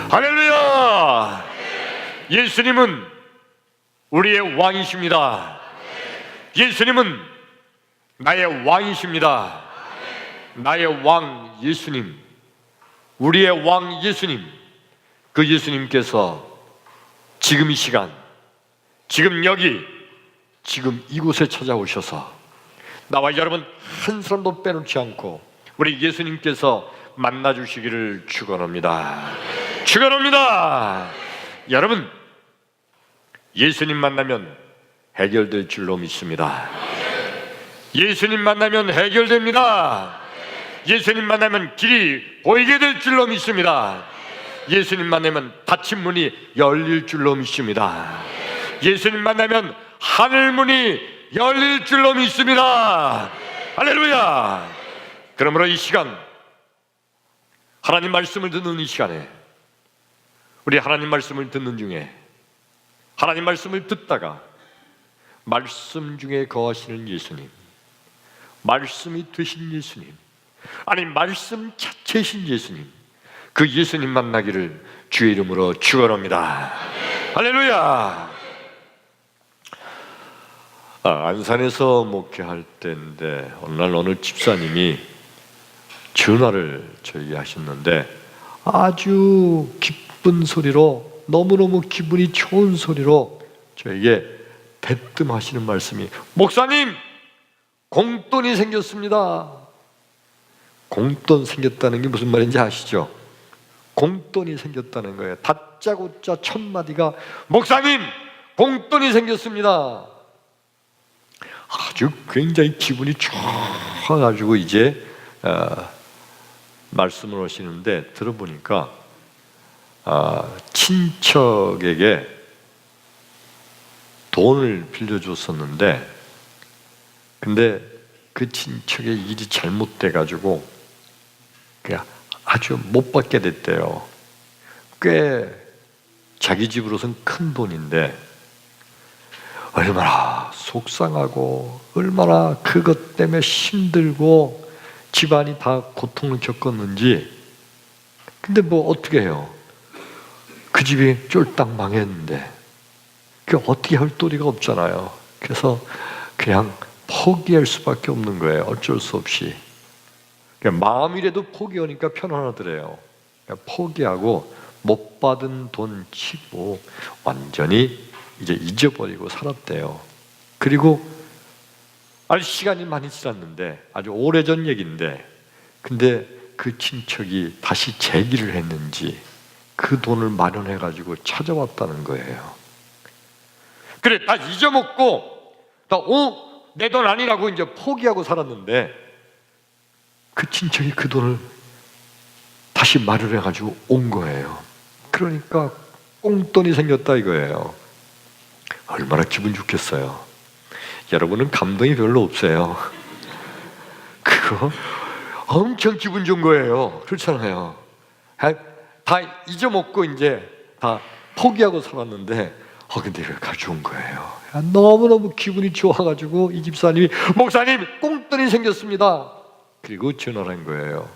할렐루야! 예수님은 우리의 왕이십니다. 예수님은 나의 왕이십니다. 나의 왕 예수님, 우리의 왕 예수님, 그 예수님께서 지금 이 시간, 지금 여기, 지금 이곳에 찾아오셔서 나와 여러분 한 사람도 빼놓지 않고 우리 예수님께서 만나주시기를 축원합니다. 축원합니다. 여러분, 예수님 만나면 해결될 줄로 믿습니다. 예수님 만나면 해결됩니다. 예수님 만나면 길이 보이게 될 줄로 믿습니다. 예수님 만나면 닫힌 문이 열릴 줄로 믿습니다. 예수님 만나면 하늘 문이 열릴 줄로 믿습니다. 할렐루야! 그러므로 이 시간, 하나님 말씀을 듣는 이 시간에, 우리 하나님 말씀을 듣는 중에 하나님 말씀을 듣다가 말씀 중에 거하시는 예수님, 말씀이 되신 예수님, 아니 말씀 자체이신 예수님, 그 예수님 만나기를 주의 이름으로 축원합니다. 할렐루야! 안산에서 목회할 때인데 어느 날 어느 집사님이 전화를 저에게 하셨는데 아주 기쁜 소리로, 너무너무 기분이 좋은 소리로 저에게 대뜸하시는 말씀이, 목사님, 공돈이 생겼습니다. 공돈 생겼다는 게 무슨 말인지 아시죠? 공돈이 생겼다는 거예요. 다짜고짜 첫 마디가 목사님, 공돈이 생겼습니다. 아주 굉장히 기분이 좋아가지고 이제 말씀을 하시는데 들어보니까 친척에게 돈을 빌려줬었는데, 근데 그 친척의 일이 잘못돼가지고 그냥 아주 못 받게 됐대요. 꽤 자기 집으로선 큰 돈인데 얼마나 속상하고 얼마나 그것 때문에 힘들고 집안이 다 고통을 겪었는지. 근데 뭐 어떻게 해요? 그 집이 쫄딱 망했는데 그 어떻게 할 도리가 없잖아요. 그래서 그냥 포기할 수밖에 없는 거예요. 어쩔 수 없이. 마음이라도 포기하니까 편안하더래요. 포기하고 못 받은 돈 치고 완전히 이제 잊어버리고 살았대요. 그리고 아주 시간이 많이 지났는데, 아주 오래전 얘기인데, 근데 그 친척이 다시 재기를 했는지 그 돈을 마련해가지고 찾아왔다는 거예요. 그래, 다 잊어먹고 내 돈 아니라고 이제 포기하고 살았는데 그 친척이 그 돈을 다시 마련해가지고 온 거예요. 그러니까 꽁돈이 생겼다 이거예요. 얼마나 기분 좋겠어요. 여러분은 감동이 별로 없어요. 그거 엄청 기분 좋은 거예요. 그렇잖아요. 다 잊어먹고 이제 다 포기하고 살았는데 근데 이걸 가져온 거예요. 너무너무 기분이 좋아가지고 이 집사님이 목사님, 꽁돈이 생겼습니다. 그리고 전화를 한 거예요.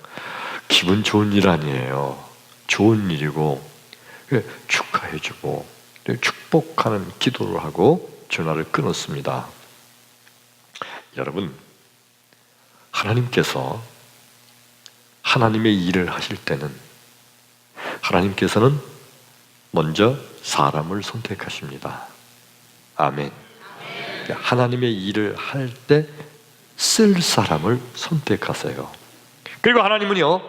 기분 좋은 일 아니에요. 좋은 일이고 축하해주고 축복하는 기도를 하고 전화를 끊었습니다. 여러분, 하나님께서 하나님의 일을 하실 때는 하나님께서는 먼저 사람을 선택하십니다. 아멘. 하나님의 일을 할 때 쓸 사람을 선택하세요. 그리고 하나님은요,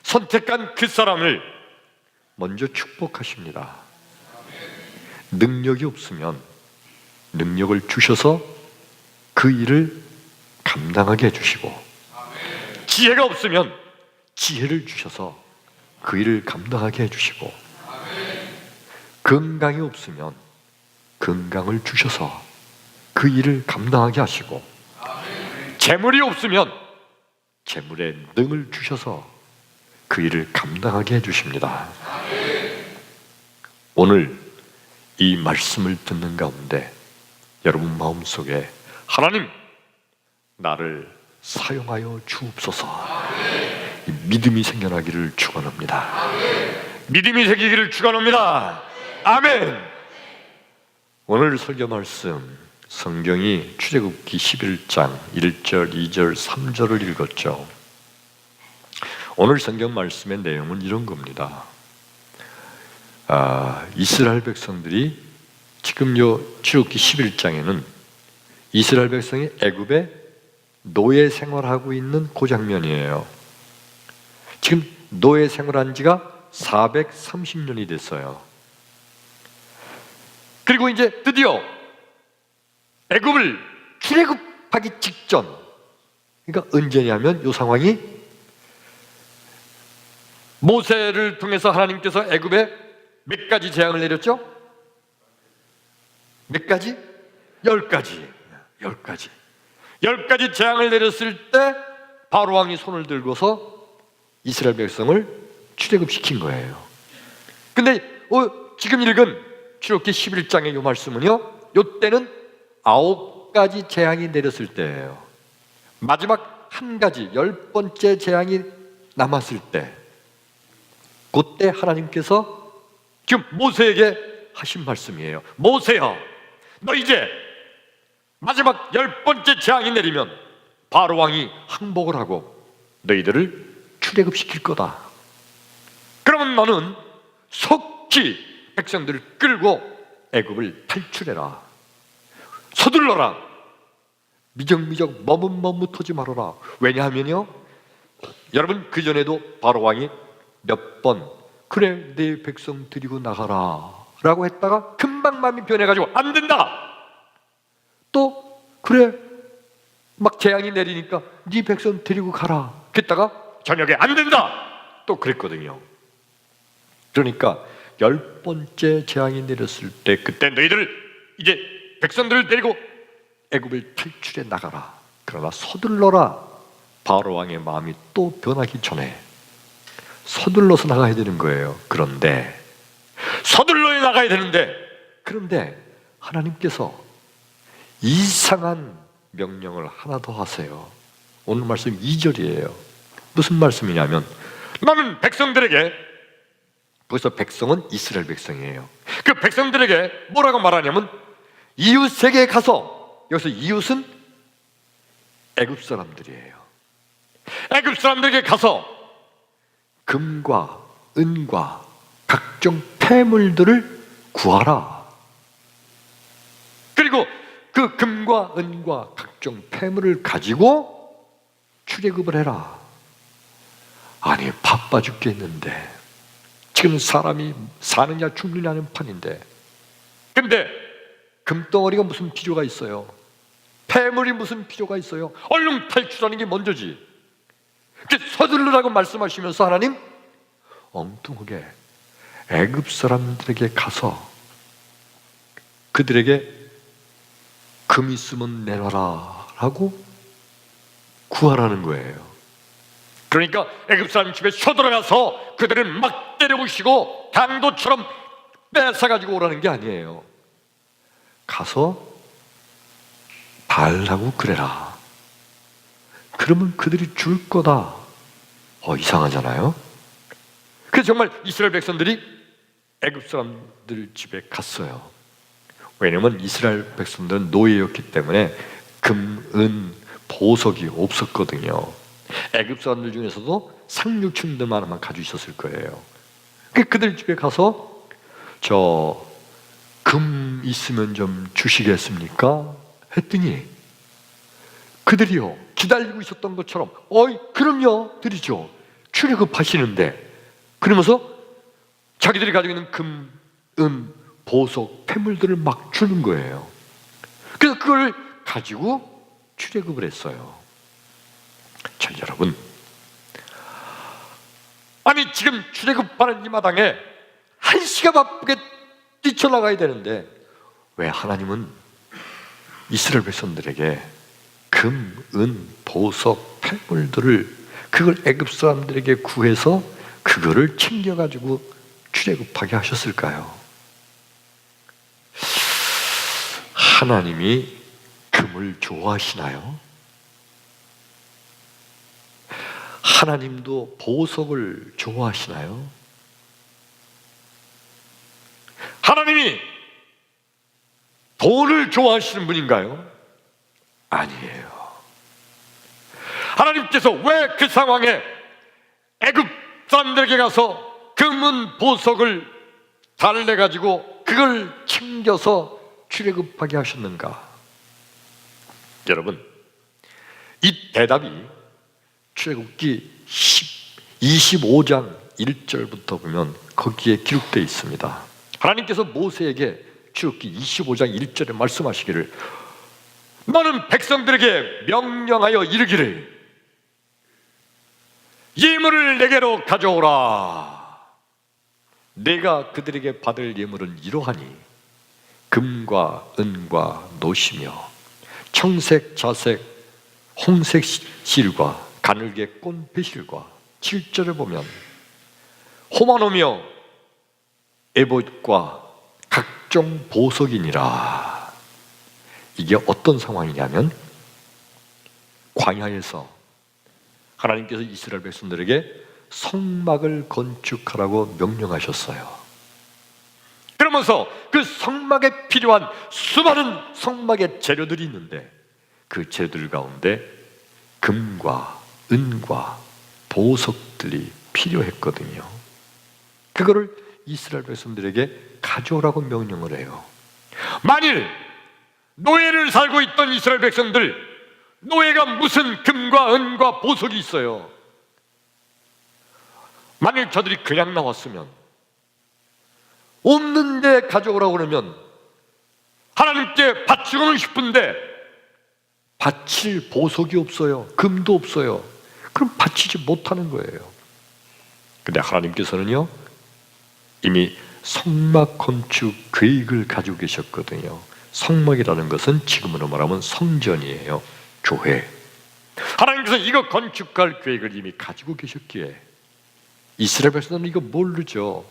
선택한 그 사람을 먼저 축복하십니다. 능력이 없으면 능력을 주셔서 그 일을 감당하게 해주시고, 지혜가 없으면 지혜를 주셔서 그 일을 감당하게 해주시고, 건강이 없으면 건강을 주셔서 그 일을 감당하게 하시고, 재물이 없으면 재물의 능을 주셔서 그 일을 감당하게 해주십니다. 오늘 이 말씀을 듣는 가운데 여러분 마음속에 하나님, 나를 사용하여 주옵소서, 이 믿음이 생겨나기를 축원합니다. 믿음이 생기기를 축원합니다. 아멘. 오늘 설교 말씀 성경이 출애굽기 11장 1절, 2절, 3절을 읽었죠. 오늘 성경 말씀의 내용은 이런 겁니다. 이스라엘 백성들이 지금 요 출애굽기 11장에는 이스라엘 백성이 애굽에 노예 생활하고 있는 그 장면이에요. 지금 노예 생활한 지가 430년이 됐어요. 그리고 이제 드디어 애굽을 출애굽하기 직전, 그러니까 언제냐면 이 상황이 모세를 통해서 하나님께서 애굽에 몇 가지 재앙을 내렸죠? 몇 가지? 10가지. 10가지 재앙을 내렸을 때 바로 왕이 손을 들고서 이스라엘 백성을 출애굽시킨 거예요. 근데 지금 읽은 출애굽기 11장의 이 말씀은요, 이때는 9가지 재앙이 내렸을 때예요. 마지막 한 가지 10번째 재앙이 남았을 때, 그때 하나님께서 지금 모세에게 하신 말씀이에요. 모세야, 너 이제 마지막 10번째 재앙이 내리면 바로 왕이 항복을 하고 너희들을 출애굽시킬 거다. 그러면 너는 속히 백성들을 끌고 애굽을 탈출해라. 서둘러라. 미적미적 머뭇머뭇하지 말아라. 왜냐하면요, 여러분, 그전에도 바로 왕이 몇 번 그래 내 백성 데리고 나가라 라고 했다가 금방 마음이 변해가지고 안 된다. 또 그래 막 재앙이 내리니까 네 백성 데리고 가라 그랬다가 저녁에 안 된다 또 그랬거든요. 그러니까 10번째 재앙이 내렸을 때, 그때 너희들 이제 백성들을 데리고 애굽을 탈출해 나가라. 그러나 서둘러라. 바로 왕의 마음이 또 변하기 전에 서둘러서 나가야 되는 거예요. 그런데 서둘러 나가야 되는데, 그런데 하나님께서 이상한 명령을 하나 더 하세요. 오늘 말씀 2절이에요. 무슨 말씀이냐면, 나는 백성들에게, 거기서 백성은 이스라엘 백성이에요. 그 백성들에게 뭐라고 말하냐면, 이웃에게 가서, 여기서 이웃은 애굽 사람들이에요. 애굽 사람들에게 가서 금과 은과 각종 폐물들을 구하라. 그리고 그 금과 은과 각종 폐물을 가지고 출애굽을 해라. 아니, 바빠 죽겠는데, 지금 사람이 사느냐 죽느냐는 판인데, 근데 금덩어리가 무슨 필요가 있어요? 폐물이 무슨 필요가 있어요? 얼른 탈출하는 게 먼저지. 서둘러라고 말씀하시면서 하나님 엉뚱하게 애굽 사람들에게 가서 그들에게 금 있으면 내놔라 라고 구하라는 거예요. 그러니까 애굽 사람 집에 쳐들어가서 그들을 막 때려부시고 강도처럼 뺏어가지고 오라는 게 아니에요. 가서 달라고 그래라. 그러면 그들이 줄 거다. 이상하잖아요. 그래서 정말 이스라엘 백성들이 애굽 사람들 집에 갔어요. 왜냐면 이스라엘 백성들은 노예였기 때문에 금, 은, 보석이 없었거든요. 애굽 사람들 중에서도 상류층들만 가지고 있었을 거예요. 그들 집에 가서 저 금 있으면 좀 주시겠습니까? 했더니 그들이요, 기다리고 있었던 것처럼 그럼요 드리죠. 출애굽하시는데, 그러면서 자기들이 가지고 있는 금, 은, 보석, 폐물들을 막 주는 거예요. 그래서 그걸 가지고 출애굽을 했어요. 자, 여러분, 아니 지금 출애굽하는 이 마당에 한시가 바쁘게 뛰쳐나가야 되는데 왜 하나님은 이스라엘 백성들에게 금, 은, 보석, 폐물들을 그걸 애굽 사람들에게 구해서 그거를 챙겨가지고 출애굽하게 하셨을까요? 하나님이 금을 좋아하시나요? 하나님도 보석을 좋아하시나요? 하나님이 돈을 좋아하시는 분인가요? 아니에요. 하나님께서 왜 그 상황에 애굽 사람들에게 가서 금은 보석을 달래가지고 그걸 챙겨서 출애굽하게 하셨는가? 여러분, 이 대답이 출애굽기 25장 1절부터 보면 거기에 기록되어 있습니다. 하나님께서 모세에게 출애굽기 25장 1절에 말씀하시기를, 너는 백성들에게 명령하여 이르기를 예물을 내게로 가져오라. 내가 그들에게 받을 예물은 이러하니 금과 은과 노시며 청색, 자색, 홍색 실과 가늘게 꼰 배실과 7절에 보면 호마노며 에봇과 각종 보석이니라. 이게 어떤 상황이냐면 광야에서 하나님께서 이스라엘 백성들에게 성막을 건축하라고 명령하셨어요. 그러면서 그 성막에 필요한 수많은 성막의 재료들이 있는데 그 재료들 가운데 금과 은과 보석들이 필요했거든요. 그거를 이스라엘 백성들에게 가져오라고 명령을 해요. 만일 노예를 살고 있던 이스라엘 백성들, 노예가 무슨 금과 은과 보석이 있어요? 만일 저들이 그냥 나왔으면, 없는데 가져오라고 그러면 하나님께 바치고는 싶은데 바칠 보석이 없어요. 금도 없어요. 그럼 바치지 못하는 거예요. 근데 하나님께서는요, 이미 성막 건축 계획을 가지고 계셨거든요. 성막이라는 것은 지금으로 말하면 성전이에요. 교회. 하나님께서 이거 건축할 계획을 이미 가지고 계셨기에 이스라엘 백성들은 이거 모르죠.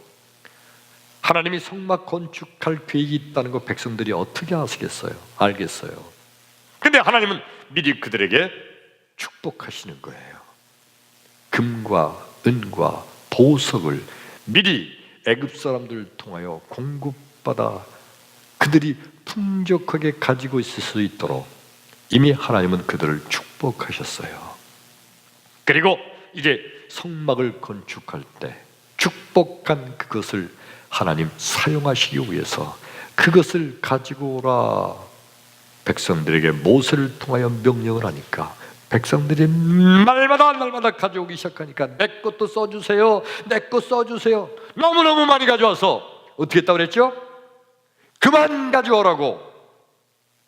하나님이 성막 건축할 계획이 있다는 거 백성들이 어떻게 아시겠어요? 알겠어요. 근데 하나님은 미리 그들에게 축복하시는 거예요. 금과 은과 보석을 미리 애굽 사람들을 통하여 공급받아 그들이 풍족하게 가지고 있을 수 있도록 이미 하나님은 그들을 축복하셨어요. 그리고 이제 성막을 건축할 때 축복한 그것을 하나님 사용하시기 위해서 그것을 가지고 오라 백성들에게 모세를 통하여 명령을 하니까 백성들이 날마다 가져오기 시작하니까 내 것도 써주세요, 내 것 써주세요. 너무너무 많이 가져와서 어떻게 했다고 그랬죠? 그만 가져오라고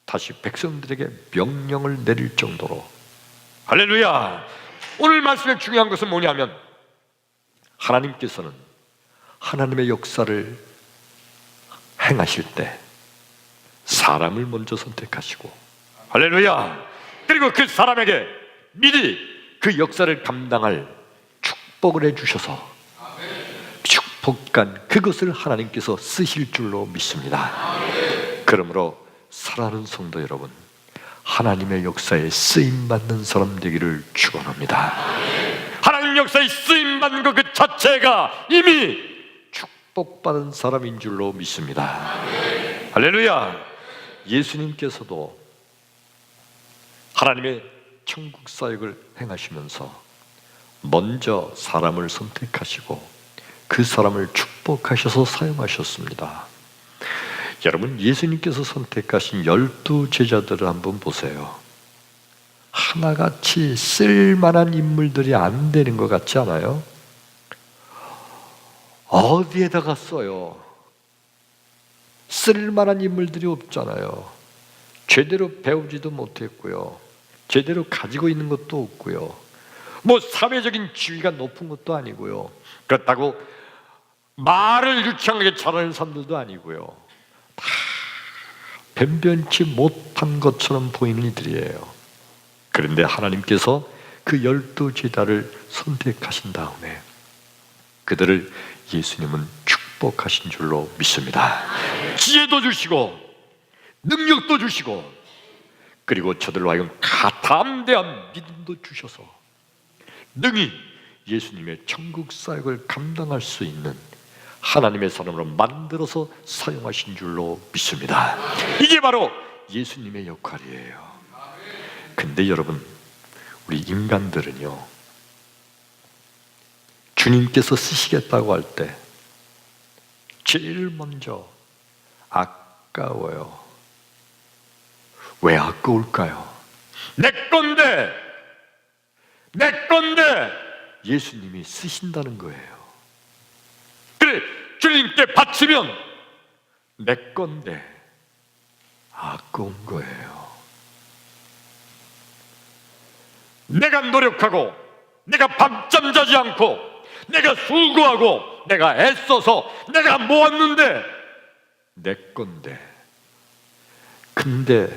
다시 백성들에게 명령을 내릴 정도로. 할렐루야. 오늘 말씀의 중요한 것은 뭐냐면 하나님께서는 하나님의 역사를 행하실 때 사람을 먼저 선택하시고, 할렐루야, 그리고 그 사람에게 미리 그 역사를 감당할 축복을 해주셔서 축복한 그것을 하나님께서 쓰실 줄로 믿습니다. 그러므로 사랑하는 성도 여러분, 하나님의 역사에 쓰임받는 사람 되기를 축원합니다. 하나님 역사에 쓰임받는 것 그 자체가 이미 축복받은 사람인 줄로 믿습니다. 할렐루야. 예수님께서도 하나님의 천국 사역을 행하시면서 먼저 사람을 선택하시고 그 사람을 축복하셔서 사용하셨습니다. 여러분, 예수님께서 선택하신 12 제자들을 한번 보세요. 하나같이 쓸만한 인물들이 안 되는 것 같지 않아요? 어디에다가 써요? 쓸만한 인물들이 없잖아요. 제대로 배우지도 못했고요, 제대로 가지고 있는 것도 없고요, 뭐 사회적인 지위가 높은 것도 아니고요, 그렇다고 말을 유창하게 잘하는 사람들도 아니고요, 다 변변치 못한 것처럼 보이는 이들이에요. 그런데 하나님께서 그 12 제자를 선택하신 다음에 그들을 예수님은 축복하신 줄로 믿습니다. 지혜도 주시고 능력도 주시고 그리고 저들로 하여금 담대한 믿음도 주셔서 능히 예수님의 천국 사역을 감당할 수 있는 하나님의 사람으로 만들어서 사용하신 줄로 믿습니다. 이게 바로 예수님의 역할이에요. 근데 여러분, 우리 인간들은요, 주님께서 쓰시겠다고 할 때 제일 먼저 아까워요. 왜 아까울까요? 내 건데 예수님이 쓰신다는 거예요. 그래, 주님께 바치면 내 건데 아까운 거예요. 내가 노력하고, 내가 밤잠 자지 않고, 내가 수고하고, 내가 애써서 내가 모았는데 내 건데, 근데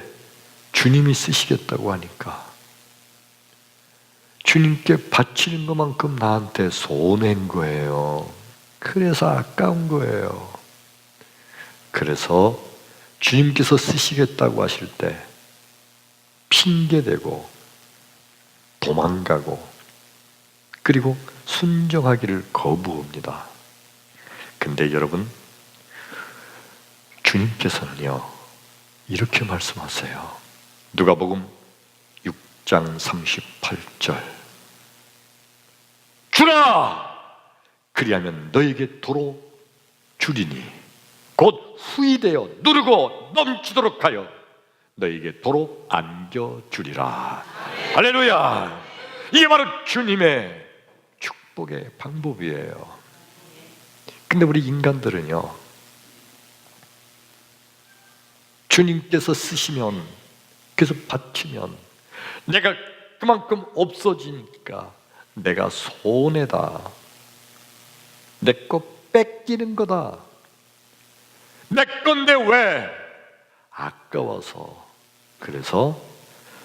주님이 쓰시겠다고 하니까 주님께 바치는 것만큼 나한테 손해인 거예요. 그래서 아까운 거예요. 그래서 주님께서 쓰시겠다고 하실 때 핑계대고 도망가고, 그리고 순종하기를 거부합니다. 근데 여러분, 주님께서는요 이렇게 말씀하세요. 누가복음 6장 38절, 주라! 그리하면 너에게 도로 주리니 곧 후이되어 누르고 넘치도록 하여 너에게 도로 안겨주리라. 할렐루야! 이게 바로 주님의 축복의 방법이에요. 근데 우리 인간들은요, 주님께서 쓰시면, 그래서 바치면 내가 그만큼 없어지니까 내가 손해다, 내 거 뺏기는 거다, 내 건데 왜? 아까워서. 그래서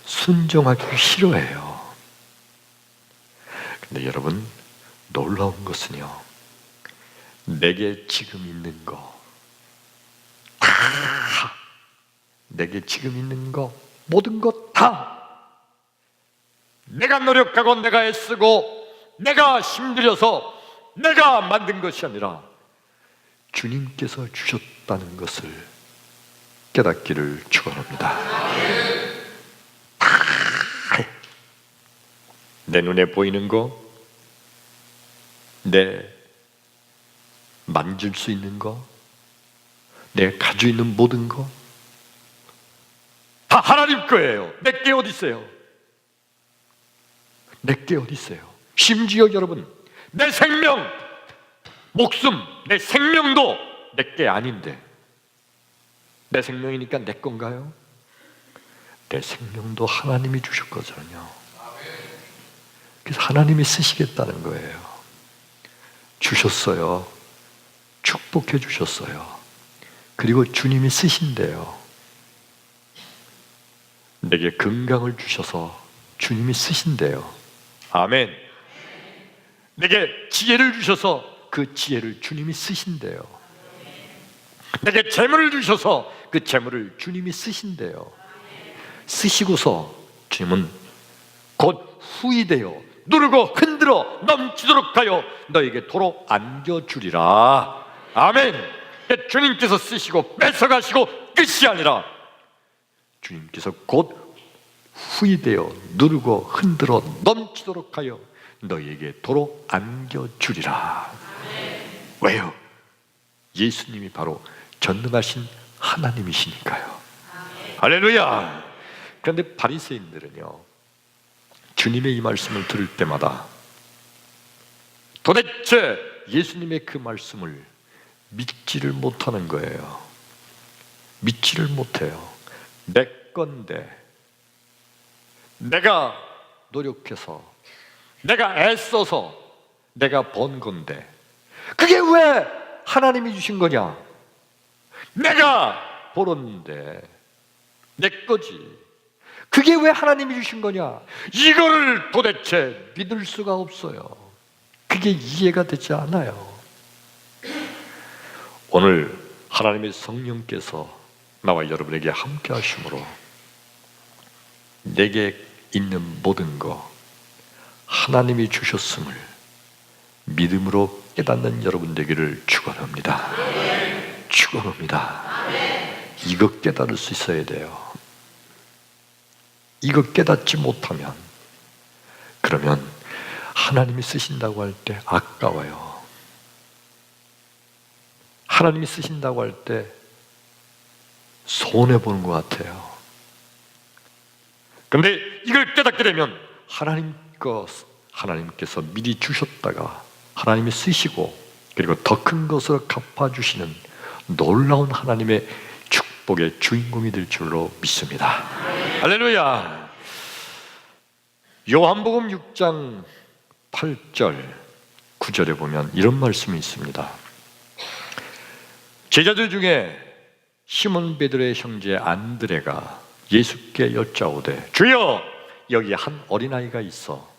순종하기 싫어해요. 근데 여러분, 놀라운 것은요, 내게 지금 있는 거 다, 내게 지금 있는 거, 모든 것 다 내가 노력하고 내가 애쓰고 내가 힘들여서 내가 만든 것이 아니라 주님께서 주셨다는 것을 깨닫기를 축원합니다. 내 눈에 보이는 거, 내 만질 수 있는 거, 내가 가지고 있는 모든 거 다 하나님 거예요. 내게 어디 있어요? 내게 어디 있어요? 심지어 여러분, 내 생명, 목숨, 내 생명도 내게 아닌데 내 생명이니까 내 건가요? 내 생명도 하나님이 주셨거든요. 그래서 하나님이 쓰시겠다는 거예요. 주셨어요. 축복해 주셨어요. 그리고 주님이 쓰신대요. 내게 건강을 주셔서 주님이 쓰신대요. 아멘. 내게 지혜를 주셔서 그 지혜를 주님이 쓰신대요. 내게 재물을 주셔서 그 재물을 주님이 쓰신대요. 쓰시고서 주님은 곧 후이되어 누르고 흔들어 넘치도록 하여 너에게 도로 안겨주리라. 아멘. 주님께서 쓰시고 뺏어가시고 끝이 아니라 주님께서 곧 후이되어 누르고 흔들어 넘치도록 하여 너에게 도로 안겨주리라. 왜요? 예수님이 바로 전능하신 하나님이시니까요. 할렐루야. 그런데 바리새인들은요, 주님의 이 말씀을 들을 때마다 도대체 예수님의 그 말씀을 믿지를 못하는 거예요. 믿지를 못해요. 내 건데, 내가 노력해서, 내가 애써서 내가 번 건데 그게 왜 하나님이 주신 거냐? 내가 벌었는데 내 거지. 그게 왜 하나님이 주신 거냐? 이거를 도대체 믿을 수가 없어요. 그게 이해가 되지 않아요. 오늘 하나님의 성령께서 나와 여러분에게 함께 하심으로 내게 있는 모든 거 하나님이 주셨음을 믿음으로 깨닫는 여러분 되기를 축원합니다. 축원합니다. 이거 깨달을 수 있어야 돼요. 이거 깨닫지 못하면, 그러면 하나님이 쓰신다고 할 때 아까워요. 하나님이 쓰신다고 할 때 손해보는 것 같아요. 그런데 이걸 깨닫게 되면 하나님께서 미리 주셨다가 하나님이 쓰시고, 그리고 더 큰 것으로 갚아주시는 놀라운 하나님의 축복의 주인공이 될 줄로 믿습니다. 할렐루야. 요한복음 6장 8절 9절에 보면 이런 말씀이 있습니다. 제자들 중에 시몬 베드로의 형제 안드레가 예수께 여짜오되, 주여, 여기 한 어린아이가 있어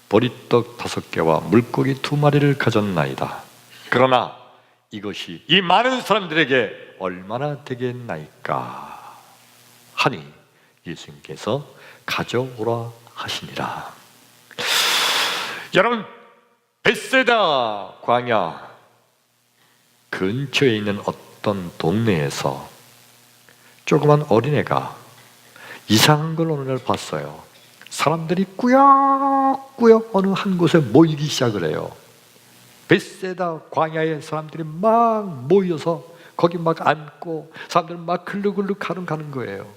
보리떡 5개와 물고기 2마리를 가졌나이다. 그러나 이것이 이 많은 사람들에게 얼마나 되겠나이까 하니 예수님께서 가져오라 하시니라. 여러분, 벳세다 광야 근처에 있는 어떤 동네에서 조그만 어린애가 이상한 걸 어느 날 봤어요. 사람들이 꾸역꾸역 어느 한 곳에 모이기 시작을 해요. 벳세다 광야에 사람들이 막 모여서 거기 막 앉고 사람들 막 글르글르 가는 거예요.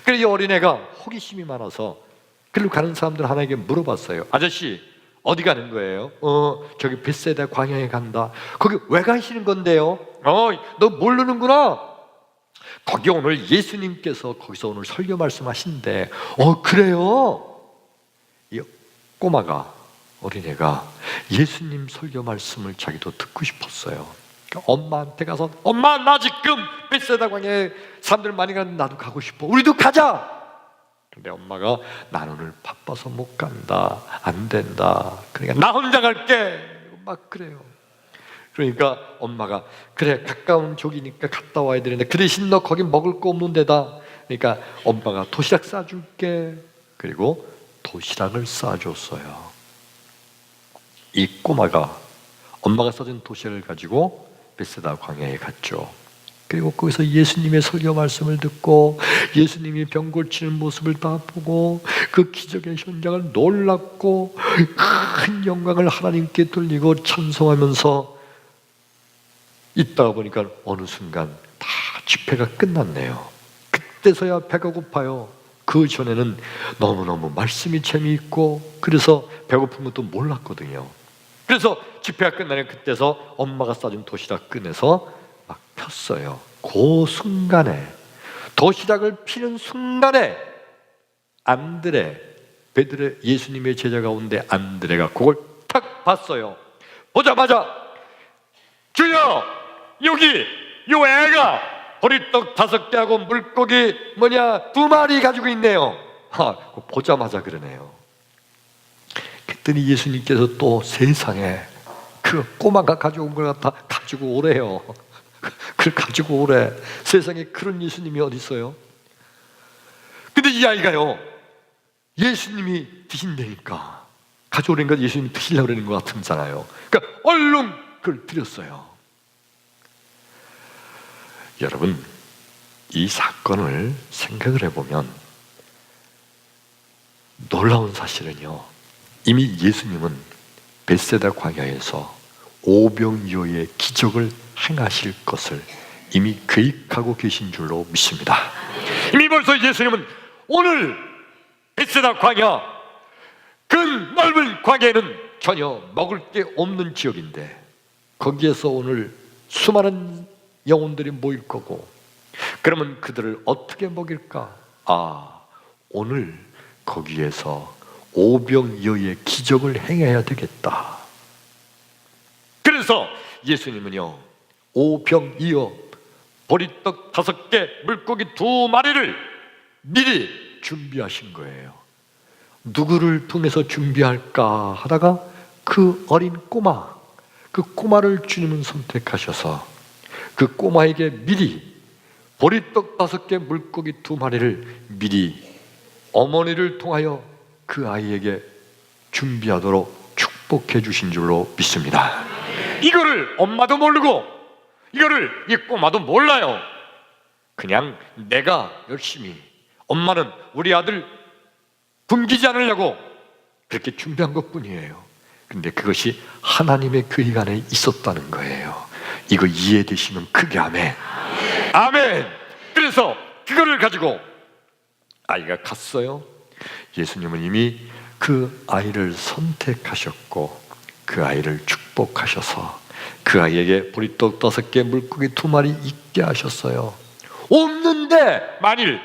그래서 이 어린애가 호기심이 많아서 글로 가는 사람들 하나에게 물어봤어요. 아저씨, 어디 가는 거예요? 저기 벳세다 광야에 간다. 거기 왜 가시는 건데요? 너 모르는구나. 거기 오늘 예수님께서 거기서 오늘 설교 말씀하신대. 그래요? 이 꼬마가, 어린애가 예수님 설교 말씀을 자기도 듣고 싶었어요. 그러니까 엄마한테 가서, 엄마, 나 지금 벳세다 광야에 사람들 많이 가는데 나도 가고 싶어. 우리도 가자. 근데 엄마가, 난 오늘 바빠서 못 간다. 안 된다. 그러니까 나 혼자 갈게. 막 그래요. 그러니까 엄마가, 그래, 가까운 쪽이니까 갔다 와야 되는데 그 대신 너 거기 먹을 거 없는 데다. 그러니까 엄마가 도시락 싸줄게. 그리고 도시락을 싸줬어요. 이 꼬마가 엄마가 싸준 도시락을 가지고 벳세다 광야에 갔죠. 그리고 거기서 예수님의 설교 말씀을 듣고 예수님이 병 고치는 모습을 다 보고 그 기적의 현장을 놀랍고 큰 영광을 하나님께 돌리고 찬송하면서 있다가 보니까 어느 순간 다 집회가 끝났네요. 그때서야 배가 고파요. 그 전에는 너무너무 말씀이 재미있고 그래서 배고픈 것도 몰랐거든요. 그래서 집회가 끝나는 그때서 엄마가 싸준 도시락 꺼내서 막 폈어요. 그 순간에, 도시락을 피는 순간에 안드레, 베드레, 예수님의 제자 가운데 안드레가 그걸 탁 봤어요. 보자마자, 주여, 여기 요 애가 보리떡 5개하고 물고기 2마리 가지고 있네요. 보자마자 그러네요. 그랬더니 예수님께서 또 세상에 그 꼬마가 가져온 걸 갖다 가지고 오래요. 그걸 가지고 오래. 세상에 그런 예수님이 어디 있어요? 근데 이 아이가요, 예수님이 드신다니까 가져오는 건 예수님이 드시려고 그러는 것 같잖아요. 그러니까 얼른 그걸 드렸어요. 여러분, 이 사건을 생각을 해보면 놀라운 사실은요, 이미 예수님은 벳세다 광야에서 오병이어의 기적을 행하실 것을 이미 계획하고 계신 줄로 믿습니다. 이미 벌써 예수님은 오늘 벳세다 광야, 그 넓은 광야에는 전혀 먹을 게 없는 지역인데 거기에서 오늘 수많은 영혼들이 모일 거고, 그러면 그들을 어떻게 먹일까? 오늘 거기에서 오병이어의 기적을 행해야 되겠다. 그래서 예수님은요, 오병이어 보리떡 5개, 물고기 2마리를 미리 준비하신 거예요. 누구를 통해서 준비할까 하다가 그 어린 꼬마, 그 꼬마를 주님은 선택하셔서 그 꼬마에게 미리 보리떡 5개, 물고기 2마리를 미리 어머니를 통하여 그 아이에게 준비하도록 축복해 주신 줄로 믿습니다. 이거를 엄마도 모르고 이거를 이 꼬마도 몰라요. 그냥 내가 열심히, 엄마는 우리 아들 굶기지 않으려고 그렇게 준비한 것뿐이에요. 근데 그것이 하나님의 계획 안에 있었다는 거예요. 이거 이해되시면 크게 아멘. 아멘. 그래서 그거를 가지고 아이가 갔어요. 예수님은 이미 그 아이를 선택하셨고 그 아이를 축복하셔서 그 아이에게 보리떡 5개, 물고기 2마리 있게 하셨어요. 없는데 만일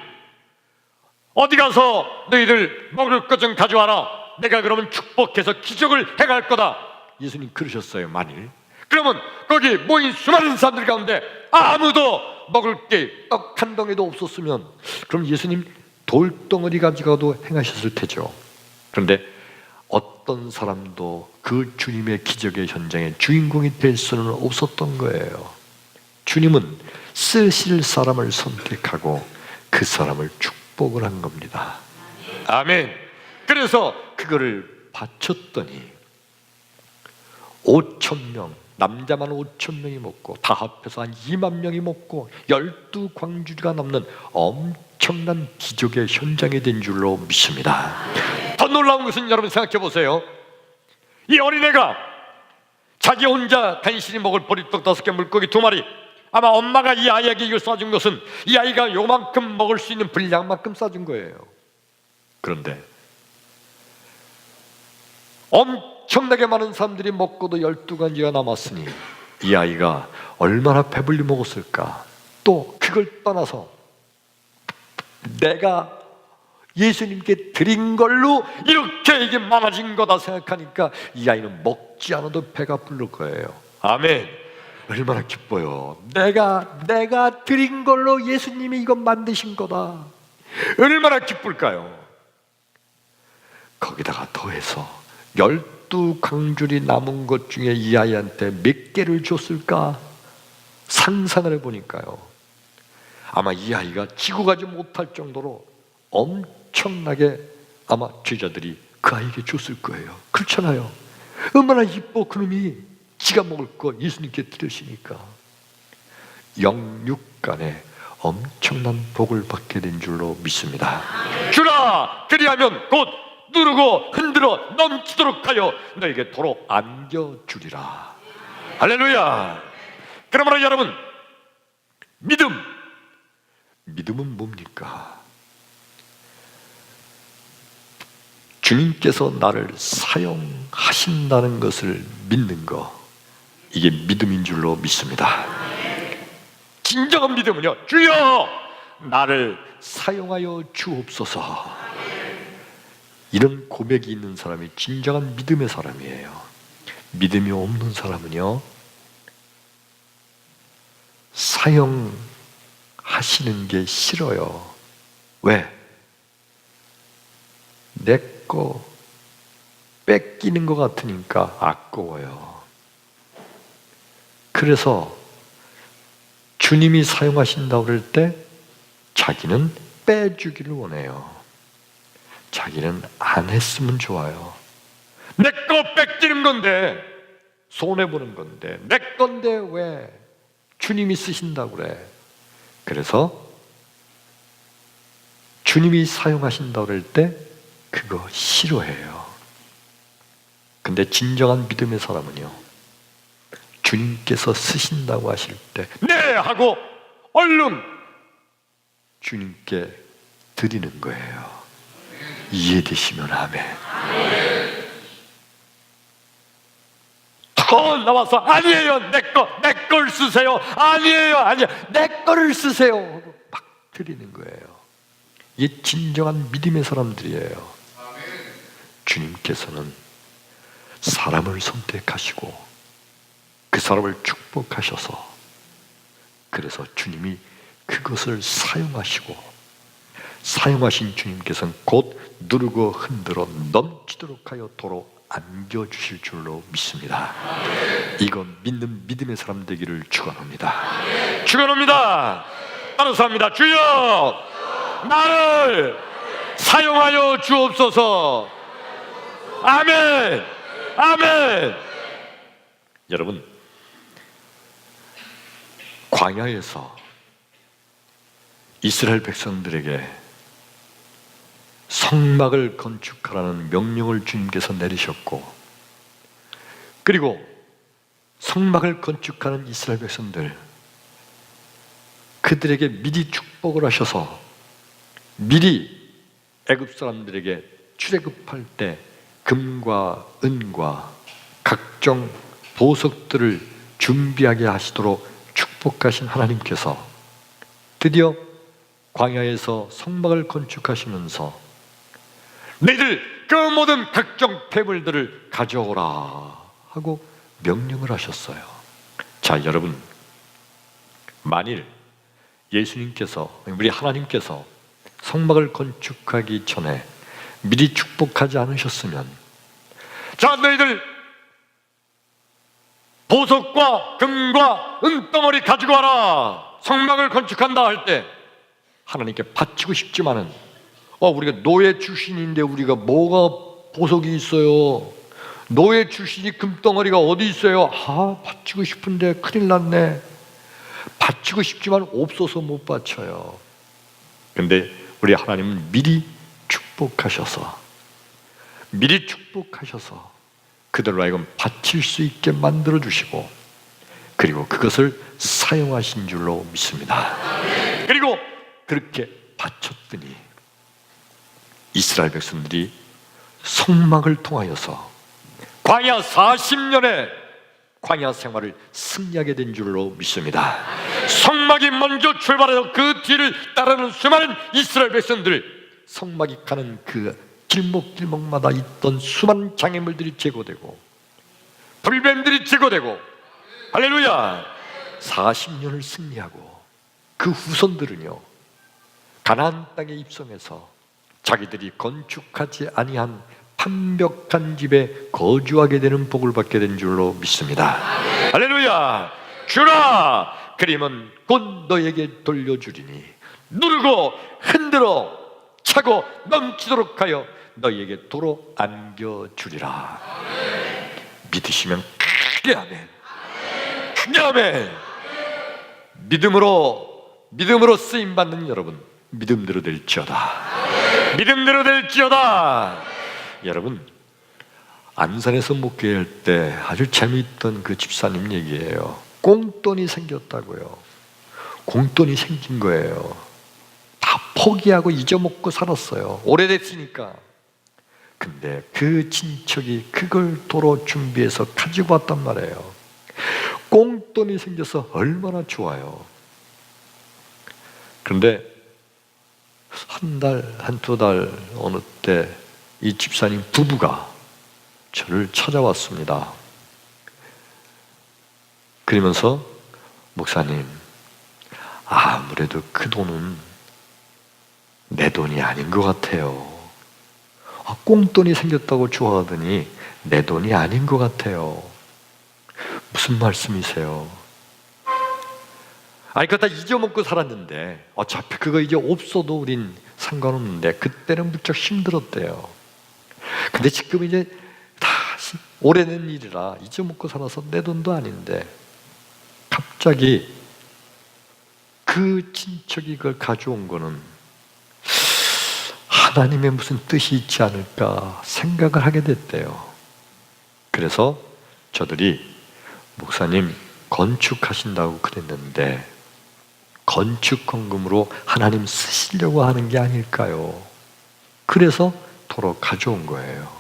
어디 가서 너희들 먹을 것 좀 가져와라, 내가 그러면 축복해서 기적을 행할 거다. 예수님 그러셨어요. 만일 그러면 거기 모인 수많은 사람들 가운데 아무도 먹을 게 떡 한 덩이도 없었으면 그럼 예수님 돌덩어리 가지고도 행하셨을 테죠. 그런데 어떤 사람도 그 주님의 기적의 현장에 주인공이 될 수는 없었던 거예요. 주님은 쓰실 사람을 선택하고 그 사람을 축복을 한 겁니다. 아멘. 그래서 그거를 바쳤더니 5,000명, 남자만 5,000명이 먹고 다 합해서 한 2만 명이 먹고 12광주리가 넘는 엄청난 기적의 현장이 된 줄로 믿습니다. 더 놀라운 것은 여러분 생각해 보세요. 이 어린애가 자기 혼자 간신히 먹을 보리떡 5개, 물고기 2마리, 아마 엄마가 이 아이에게 이걸 싸준 것은 이 아이가 요만큼 먹을 수 있는 분량만큼 싸준 거예요. 그런데 엄청나게 많은 사람들이 먹고도 12가지가 남았으니 이 아이가 얼마나 배불리 먹었을까. 또 그걸 떠나서 내가 예수님께 드린 걸로 이렇게 이게 많아진 거다 생각하니까 이 아이는 먹지 않아도 배가 부를 거예요. 아멘. 얼마나 기뻐요. 내가 드린 걸로 예수님이 이거 만드신 거다. 얼마나 기쁠까요? 거기다가 더해서 12광줄이 남은 것 중에 이 아이한테 몇 개를 줬을까 상상을 해보니까요, 아마 이 아이가 지고 가지 못할 정도로 엄청나게 아마 제자들이 그 아이에게 줬을 거예요. 그렇잖아요. 얼마나 이뻐. 그놈이 지가 먹을 거 예수님께 드리시니까 영육간에 엄청난 복을 받게 된 줄로 믿습니다. 주라 그리하면 곧 누르고 흔들어 넘치도록 하여 너에게 도로 안겨주리라. 할렐루야. 그러므로 여러분, 믿음은 뭡니까? 주님께서 나를 사용하신다는 것을 믿는 거, 이게 믿음인 줄로 믿습니다. 진정한 믿음은요, 주여 나를 사용하여 주옵소서. 이런 고백이 있는 사람이 진정한 믿음의 사람이에요. 믿음이 없는 사람은요, 사용하시는 게 싫어요. 왜? 내 거 뺏기는 것 같으니까 아까워요. 그래서 주님이 사용하신다고 그럴 때 자기는 빼주기를 원해요. 자기는 안 했으면 좋아요. 내 거 뺏기는 건데, 손해보는 건데, 내 건데 왜 주님이 쓰신다고 그래. 그래서 주님이 사용하신다고 그럴 때 그거 싫어해요. 근데 진정한 믿음의 사람은요, 주님께서 쓰신다고 하실 때 네! 하고 얼른 주님께 드리는 거예요. 이해되시면 아멘. 더 나와서 아니에요, 내 걸 쓰세요. 아니에요, 내 거를 쓰세요 하고 막 드리는 거예요. 이게 진정한 믿음의 사람들이에요. 주님께서는 사람을 선택하시고 그 사람을 축복하셔서, 그래서 주님이 그것을 사용하시고, 사용하신 주님께서는 곧 누르고 흔들어 넘치도록 하여 도로 안겨주실 줄로 믿습니다. 이건 믿는 믿음의 사람 되기를 축원합니다. 축원합니다. 따라서 합니다. 주여 나를 사용하여 주옵소서. 아멘. 아멘. 여러분, 광야에서 이스라엘 백성들에게 성막을 건축하라는 명령을 주님께서 내리셨고, 그리고 성막을 건축하는 이스라엘 백성들, 그들에게 미리 축복을 하셔서 미리 애굽 사람들에게 출애굽할 때 금과 은과 각종 보석들을 준비하게 하시도록 축복하신 하나님께서 드디어 광야에서 성막을 건축하시면서 너희들 그 모든 각종 폐물들을 가져오라 하고 명령을 하셨어요. 자, 여러분, 만일 예수님께서, 우리 하나님께서 성막을 건축하기 전에 미리 축복하지 않으셨으면, 자, 너희들 보석과 금과 은덩어리 가지고 와라, 성막을 건축한다 할 때 하나님께 바치고 싶지만은 우리가 노예 출신인데 우리가 뭐가 보석이 있어요? 노예 출신이 금덩어리가 어디 있어요? 바치고 싶은데 큰일 났네. 바치고 싶지만 없어서 못 바쳐요. 근데 우리 하나님은 미리 축복하셔서 그들로 하여금 바칠 수 있게 만들어 주시고, 그리고 그것을 사용하신 줄로 믿습니다. 그리고 그렇게 바쳤더니 이스라엘 백성들이 성막을 통하여서 광야 40년의 광야 생활을 승리하게 된 줄로 믿습니다. 성막이 먼저 출발해서 그 뒤를 따르는 수많은 이스라엘 백성들, 성막이 가는 그 길목길목마다 있던 수많은 장애물들이 제거되고 불뱀들이 제거되고, 할렐루야, 40년을 승리하고 그 후손들은요, 가나안 땅에 입성해서 자기들이 건축하지 아니한 완벽한 집에 거주하게 되는 복을 받게 된 줄로 믿습니다. 할렐루야. 주라, 그림은 곧 너에게 돌려주리니 누르고 흔들어 차고 넘치도록 하여 너희에게 도로 안겨주리라. 믿으시면 크게 아멘. 크게 아멘. 믿음으로 쓰임받는 여러분, 믿음대로 될지어다. 믿음대로 될지어다. 여러분, 안산에서 목회할 때 아주 재미있던 그 집사님 얘기예요. 꽁돈이 생겼다고요. 공돈이 생긴 거예요. 다 포기하고 잊어먹고 살았어요. 오래됐으니까. 근데 그 친척이 그걸 도로 준비해서 가지고 왔단 말이에요. 꽁돈이 생겨서 얼마나 좋아요. 그런데 한 달, 한두 달 어느 때 이 집사님 부부가 저를 찾아왔습니다. 그러면서 목사님, 아무래도 그 돈은 내 돈이 아닌 것 같아요. 꽁돈이 생겼다고 좋아하더니 내 돈이 아닌 것 같아요. 무슨 말씀이세요? 아니, 그거 다 잊어먹고 살았는데 어차피 그거 이제 없어도 우린 상관없는데 그때는 무척 힘들었대요. 근데 지금 이제 다시 오래된 일이라 잊어먹고 살아서 내 돈도 아닌데 갑자기 그 친척이 그걸 가져온 거는 하나님의 무슨 뜻이 있지 않을까 생각을 하게 됐대요. 그래서 저들이 목사님 건축하신다고 그랬는데 건축 헌금으로 하나님 쓰시려고 하는 게 아닐까요? 그래서 도로 가져온 거예요.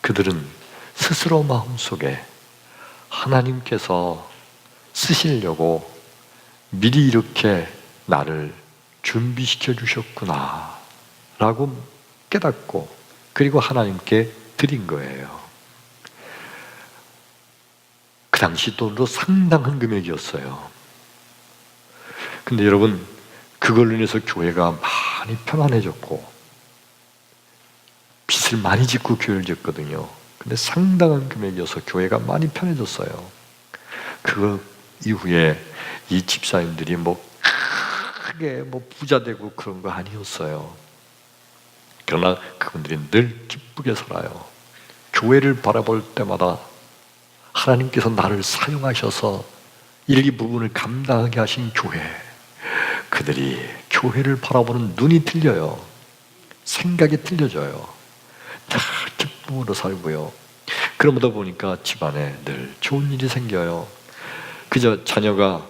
그들은 스스로 마음속에 하나님께서 쓰시려고 미리 이렇게 나를 준비시켜 주셨구나 라고 깨닫고, 그리고 하나님께 드린 거예요. 그 당시 돈으로 상당한 금액이었어요. 근데 여러분, 그걸로 인해서 교회가 많이 편안해졌고 빚을 많이 짓고 교회를 짓거든요. 근데 상당한 금액이어서 교회가 많이 편해졌어요. 그 이후에 이 집사님들이 크게 부자 되고 그런 거 아니었어요. 그러나 그분들이 늘 기쁘게 살아요. 교회를 바라볼 때마다 하나님께서 나를 사용하셔서 일부분을 감당하게 하신 교회, 그들이 교회를 바라보는 눈이 틀려요. 생각이 틀려져요. 다 기쁨으로 살고요. 그러다 보니까 집안에 늘 좋은 일이 생겨요. 그저 자녀가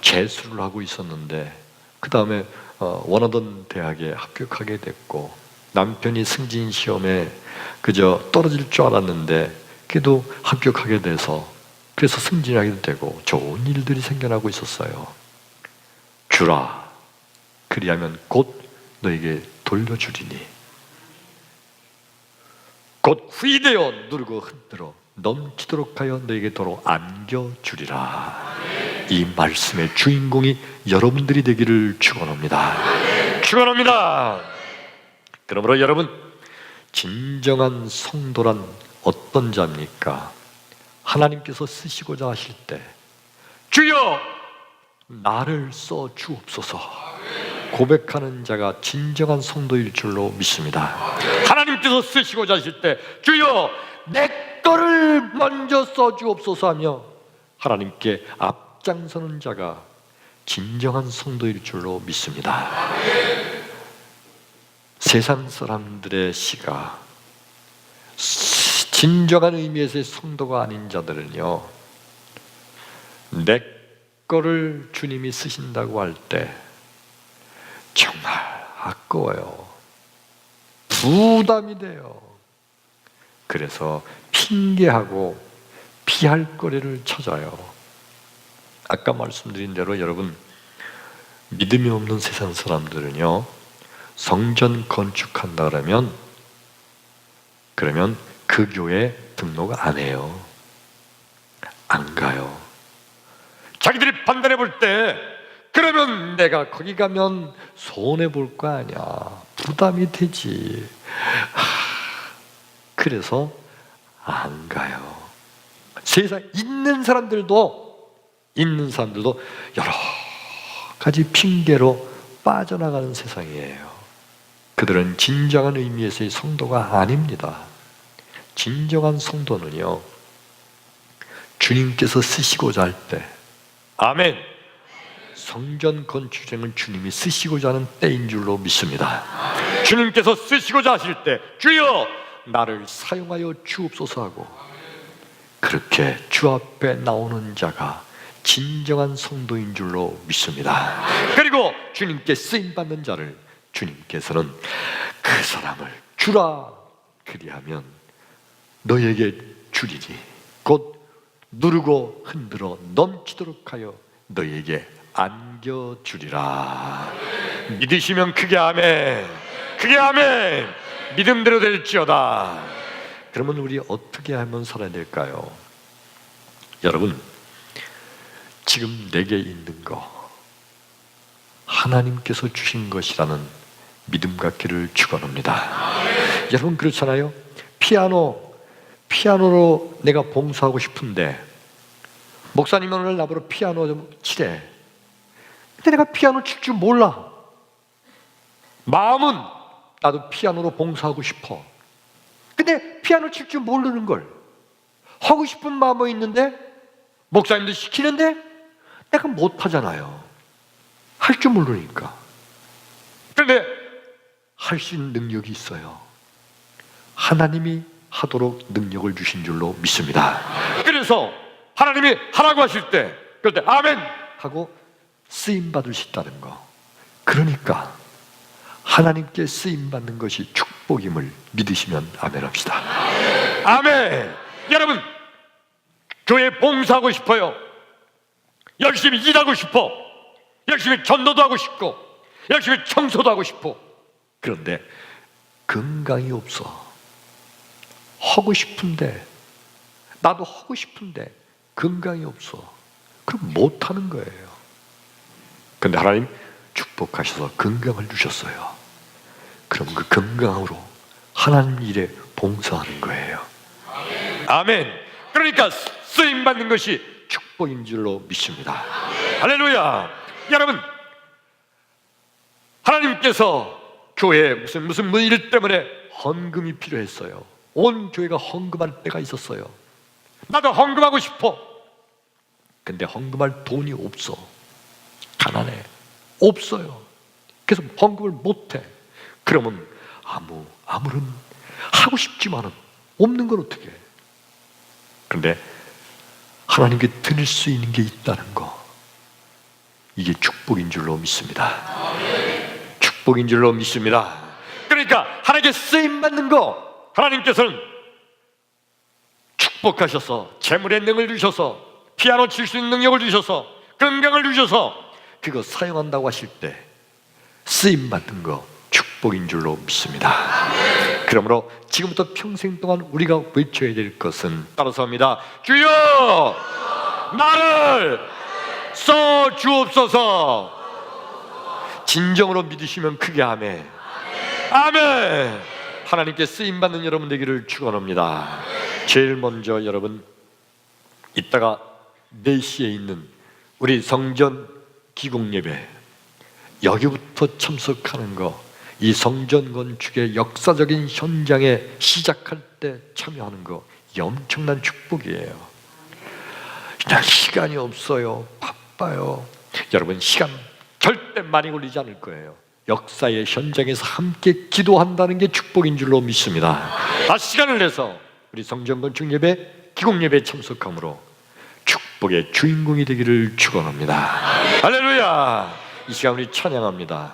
재수를 하고 있었는데 그 다음에 원하던 대학에 합격하게 됐고, 남편이 승진 시험에 그저 떨어질 줄 알았는데 그래도 합격하게 돼서 그래서 승진하게 되고 좋은 일들이 생겨나고 있었어요. 주라, 그리하면 곧 너에게 돌려주리니 곧 후이되어 누르고 흔들어 넘치도록 하여 너에게 도로 안겨주리라. 이 말씀의 주인공이 여러분들이 되기를 축원합니다. 축원합니다. 그러므로 여러분, 진정한 성도란 어떤 자입니까? 하나님께서 쓰시고자 하실 때 주여 나를 써 주옵소서 고백하는 자가 진정한 성도일 줄로 믿습니다. 하나님께서 쓰시고자 하실 때 주여 내 거를 먼저 써 주옵소서 하며 하나님께 앞장서는 자가 진정한 성도일 줄로 믿습니다. 세상 사람들의 시가 진정한 의미에서의 성도가 아닌 자들은요, 내 거를 주님이 쓰신다고 할 때 정말 아까워요. 부담이 돼요. 그래서 핑계하고 피할 거리를 찾아요. 아까 말씀드린 대로 여러분, 믿음이 없는 세상 사람들은요, 성전 건축한다 그러면 그 교회 등록 안 해요. 안 가요. 자기들이 판단해 볼 때 그러면 내가 거기 가면 손해 볼 거 아니야. 부담이 되지. 그래서 안 가요. 세상 있는 사람들도 여러 가지 핑계로 빠져나가는 세상이에요. 그들은 진정한 의미에서의 성도가 아닙니다. 진정한 성도는요, 주님께서 쓰시고자 할 때, 아멘. 성전 건축행은 주님이 쓰시고자 하는 때인 줄로 믿습니다. 주님께서 쓰시고자 하실 때 주여 나를 사용하여 주옵소서 하고 그렇게 주 앞에 나오는 자가 진정한 성도인 줄로 믿습니다. 그리고 주님께 쓰임받는 자를 주님께서는 그 사람을 주라, 그리하면 너에게 주리니 곧 누르고 흔들어 넘치도록 하여 너에게 안겨주리라. 믿으시면 크게 아멘. 크게 아멘. 믿음대로 될지어다. 그러면 우리 어떻게 하면 살아야 될까요? 여러분, 지금 내게 있는 거 하나님께서 주신 것이라는 믿음 갖기를 축원합니다. 여러분 그렇잖아요. 피아노로 내가 봉사하고 싶은데 목사님 오늘 나보러 피아노 좀 치래. 근데 내가 피아노 칠 줄 몰라. 마음은 나도 피아노로 봉사하고 싶어. 근데 피아노 칠 줄 모르는 걸 하고 싶은 마음은 있는데 목사님도 시키는데 내가 못하잖아요. 할 줄 모르니까. 그런데 할 수 있는 능력이 있어요. 하나님이 하도록 능력을 주신 줄로 믿습니다. 그래서 하나님이 하라고 하실 때 그럴 때 아멘 하고 쓰임 받을 수 있다는 거. 그러니까 하나님께 쓰임 받는 것이 축복임을 믿으시면 아멘 합시다. 아멘. 여러분 교회 봉사하고 싶어요. 열심히 일하고 싶어. 열심히 전도도 하고 싶고 열심히 청소도 하고 싶어. 그런데 건강이 없어. 하고 싶은데 나도 하고 싶은데 건강이 없어. 그럼 못하는 거예요. 근데 하나님 축복하셔서 건강을 주셨어요. 그럼 그 건강으로 하나님 일에 봉사하는 거예요. 아멘. 그러니까 쓰임 받는 것이 축복인 줄로 믿습니다. 할렐루야. 여러분 하나님께서 교회에 무슨 일 때문에 헌금이 필요했어요. 온 교회가 헌금할 때가 있었어요. 나도 헌금하고 싶어. 근데 헌금할 돈이 없어. 가난해. 없어요. 그래서 헌금을 못해. 그러면 아무런 하고 싶지만은 없는 걸 어떻게 해? 그런데 하나님께 드릴 수 있는 게 있다는 거, 이게 축복인 줄로 믿습니다. 축복인 줄로 믿습니다. 그러니까 하나님께 쓰임받는 거, 하나님께서는 축복하셔서 재물의 능을 주셔서 피아노 칠 수 있는 능력을 주셔서 건강을 주셔서 그거 사용한다고 하실 때 쓰임받는 거 축복인 줄로 믿습니다. 그러므로 지금부터 평생 동안 우리가 외쳐야 될 것은 따라서 합니다. 주여 나를 써 주옵소서. 진정으로 믿으시면 크게 아멘. 아멘. 하나님께 쓰임받는 여러분 되기를 축원합니다. 제일 먼저 여러분, 이따가 4시에 있는 우리 성전 기공예배, 여기부터 참석하는 거, 이 성전 건축의 역사적인 현장에 시작할 때 참여하는 거, 이 엄청난 축복이에요. 그냥 시간이 없어요. 바빠요. 여러분, 시간 절대 많이 걸리지 않을 거예요. 역사의 현장에서 함께 기도한다는 게 축복인 줄로 믿습니다. 시간을 내서 우리 성전 건축 예배, 기공 예배에 참석함으로 축복의 주인공이 되기를 축원합니다. 할렐루야. 이 시간 우리 찬양합니다.